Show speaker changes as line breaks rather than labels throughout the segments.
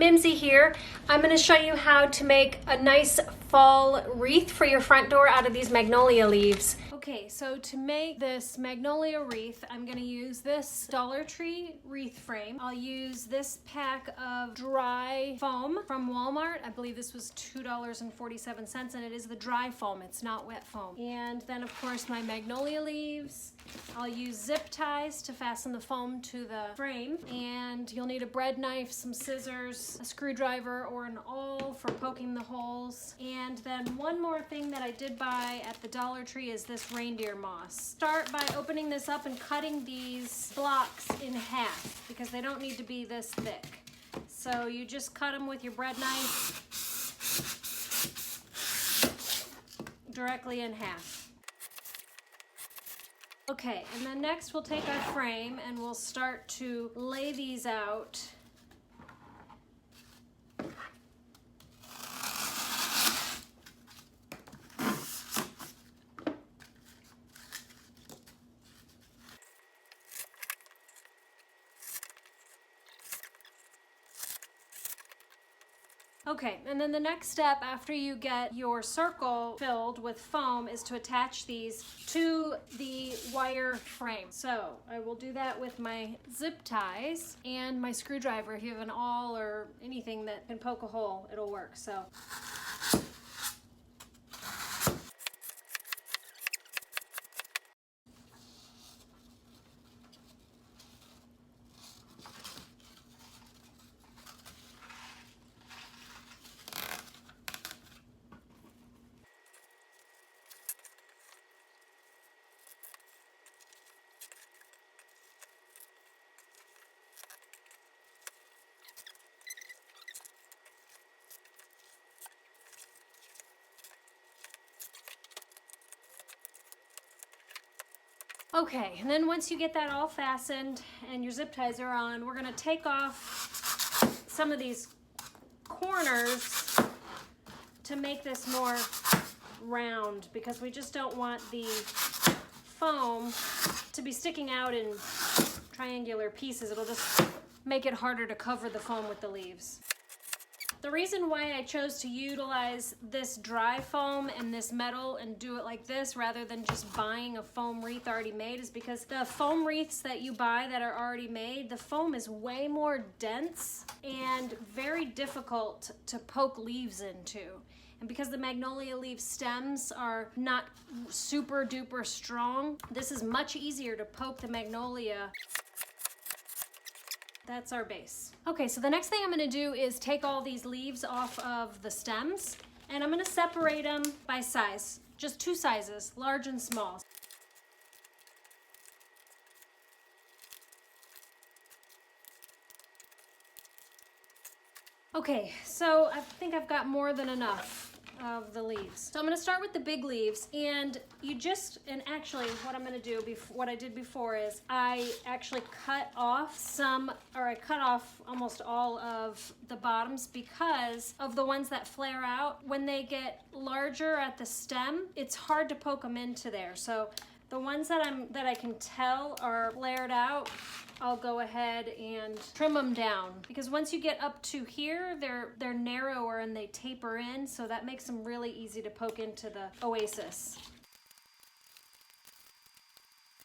Mimsy here. I'm going to show you how to make a nice fall wreath for your front door out of these magnolia leaves. Okay, so to make this magnolia wreath, I'm going to use this Dollar Tree wreath frame. I'll use this pack of dry foam from Walmart. I believe this was $2.47, and it is the dry foam. It's not wet foam. And then, of course, my magnolia leaves. I'll use zip ties to fasten the foam to the frame, and you'll need a bread knife, some scissors, a screwdriver, or an awl for poking the holes. And then one more thing that I did buy at the Dollar Tree is this reindeer moss. Start by opening this up and cutting these blocks in half because they don't need to be this thick. So you just cut them with your bread knife directly in half. Okay, and then next we'll take our frame and we'll start to lay these out. Okay, and then the next step after you get your circle filled with foam is to attach these to the wire frame. So I will do that with my zip ties and my screwdriver. If you have an awl or anything that can poke a hole, it'll work. So. Okay, and then once you get that all fastened and your zip ties are on, we're gonna take off some of these corners to make this more round because we just don't want the foam to be sticking out in triangular pieces. It'll just make it harder to cover the foam with the leaves. The reason why I chose to utilize this dry foam and this metal and do it like this rather than just buying a foam wreath already made is because the foam wreaths that you buy that are already made, the foam is way more dense and very difficult to poke leaves into. And because the magnolia leaf stems are not super duper strong, this is much easier to poke the magnolia. That's our base. Okay, so the next thing I'm gonna do is take all these leaves off of the stems, and I'm gonna separate them by size. Just two sizes, large and small. Okay, so I think I've got more than enough of the leaves. So I'm gonna start with the big leaves, and actually what I'm gonna do, what I did before is I actually cut off I cut off almost all of the bottoms because of the ones that flare out. When they get larger at the stem, it's hard to poke them into there. So the ones that I can tell are flared out, I'll go ahead and trim them down because once you get up to here, they're narrower and they taper in, so that makes them really easy to poke into the oasis.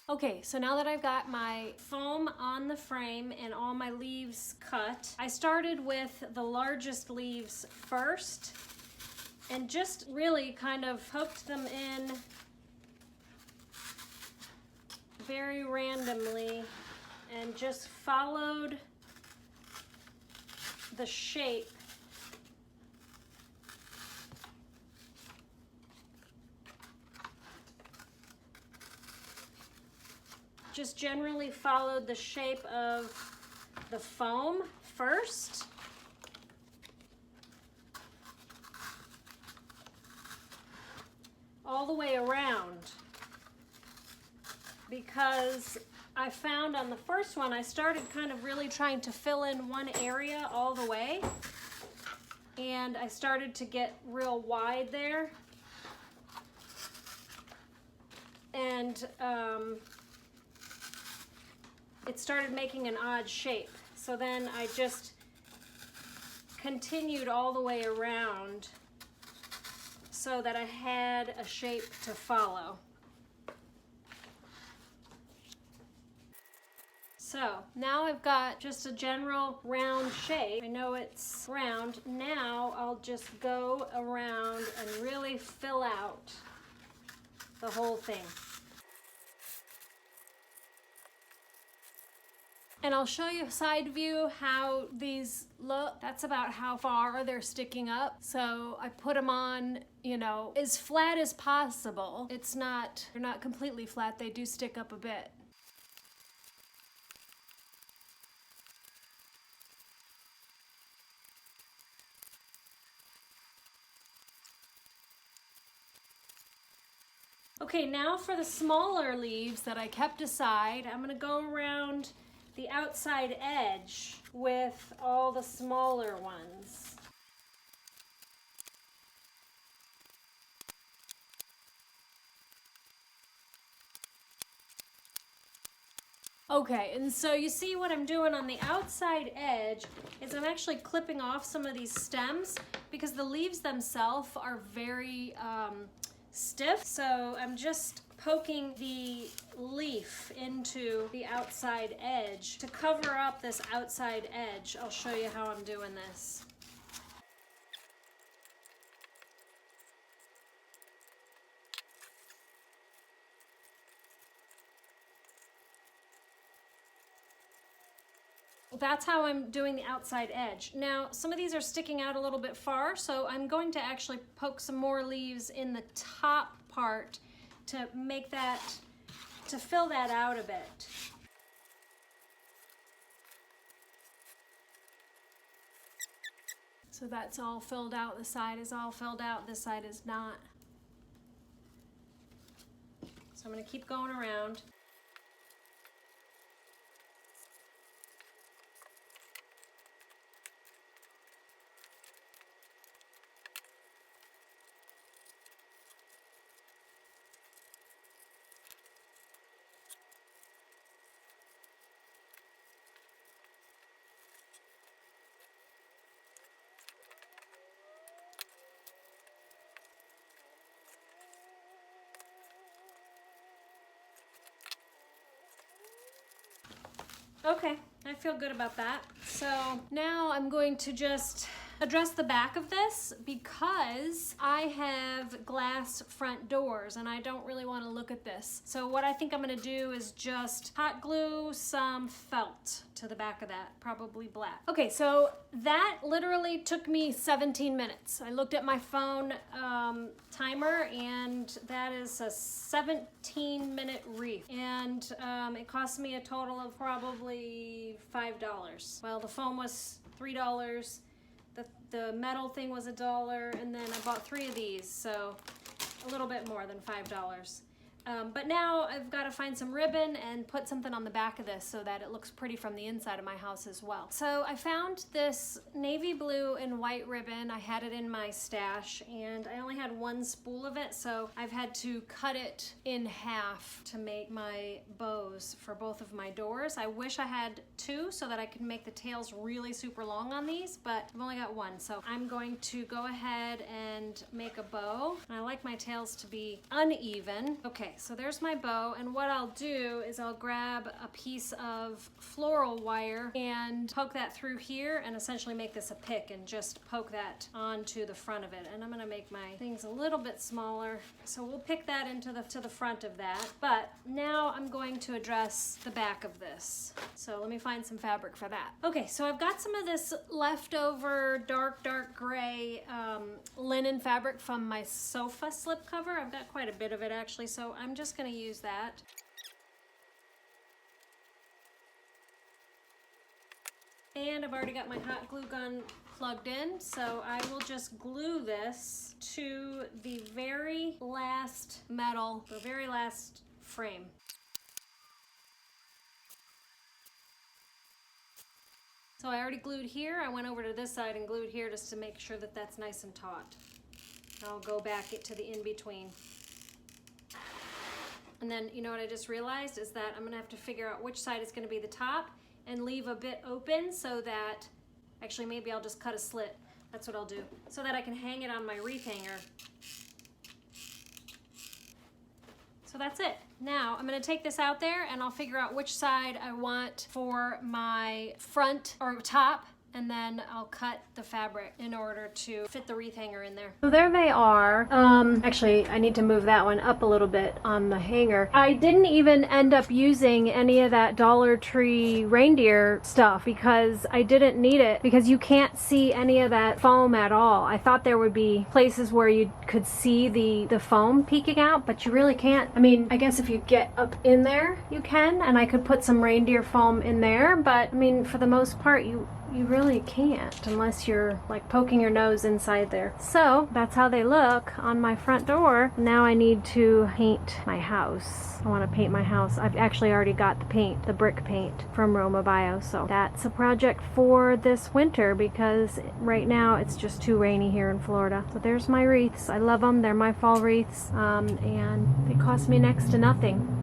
Okay, so now that I've got my foam on the frame and all my leaves cut, I started with the largest leaves first and just really kind of poked them in very randomly and just followed the shape just generally followed the shape of the foam first. All the way around, because I found on the first one I started kind of really trying to fill in one area all the way, and I started to get real wide there, and it started making an odd shape. So then I just continued all the way around so that I had a shape to follow. So now I've got just a general round shape. I know it's round. Now I'll just go around and really fill out the whole thing. And I'll show you a side view how these look. That's about how far they're sticking up. So I put them on, you know, as flat as possible. They're not completely flat. They do stick up a bit. Okay, now for the smaller leaves that I kept aside, I'm gonna go around the outside edge with all the smaller ones. Okay, and so you see what I'm doing on the outside edge is I'm actually clipping off some of these stems because the leaves themselves are very stiff. So I'm just poking the leaf into the outside edge to cover up this outside edge. I'll show you how I'm doing this. That's how I'm doing the outside edge. Now, some of these are sticking out a little bit far, so I'm going to actually poke some more leaves in the top part to make that, to fill that out a bit. So that's all filled out. The side is all filled out. This side is not. So I'm going to keep going around. Okay, I feel good about that. So now I'm going to just address the back of this because I have glass front doors and I don't really want to look at this. So what I think I'm going to do is just hot glue some felt to the back of that, probably black. Okay, so that literally took me 17 minutes. I looked at my phone timer and that is a 17-minute wreath. And it cost me a total of probably $5. Well, the foam was $3. The metal thing was $1, and then I bought 3 of these, so a little bit more than $5. But now I've got to find some ribbon and put something on the back of this so that it looks pretty from the inside of my house as well. So I found this navy blue and white ribbon. I had it in my stash and I only had 1 spool of it, so I've had to cut it in half to make my bows for both of my doors. I wish I had 2 so that I could make the tails really super long on these, but I've only got 1. So I'm going to go ahead and make a bow. And I like my tails to be uneven. Okay. So there's my bow, and what I'll do is I'll grab a piece of floral wire and poke that through here and essentially make this a pick and just poke that onto the front of it. And I'm gonna make my things a little bit smaller. So we'll pick that into the front of that. But now I'm going to address the back of this. So let me find some fabric for that. Okay, so I've got some of this leftover dark gray linen fabric from my sofa slipcover. I've got quite a bit of it actually, so I'm just going to use that. And I've already got my hot glue gun plugged in, so I will just glue this to the very last metal, the very last frame. So I already glued here. I went over to this side and glued here just to make sure that that's nice and taut. I'll go back to the in-between. And then, you know what I just realized is that I'm gonna have to figure out which side is gonna be the top and leave a bit open so that Actually, maybe I'll just cut a slit. That's what I'll do, so that I can hang it on my wreath hanger. So that's it. Now I'm gonna take this out there and I'll figure out which side I want for my front or top, and then I'll cut the fabric in order to fit the wreath hanger in there. So there they are. Actually, I need to move that one up a little bit on the hanger. I didn't even end up using any of that Dollar Tree reindeer stuff because I didn't need it, because you can't see any of that foam at all. I thought there would be places where you could see the foam peeking out, but you really can't. I mean, I guess if you get up in there, you can, and I could put some reindeer foam in there, but I mean, for the most part, you really can't unless you're like poking your nose inside there. So that's how they look on my front door. Now I need to paint my house. I want to paint my house. I've actually already got the paint, the brick paint from Roma Bio. So that's a project for this winter because right now it's just too rainy here in Florida. So there's my wreaths. I love them. They're my fall wreaths, and they cost me next to nothing.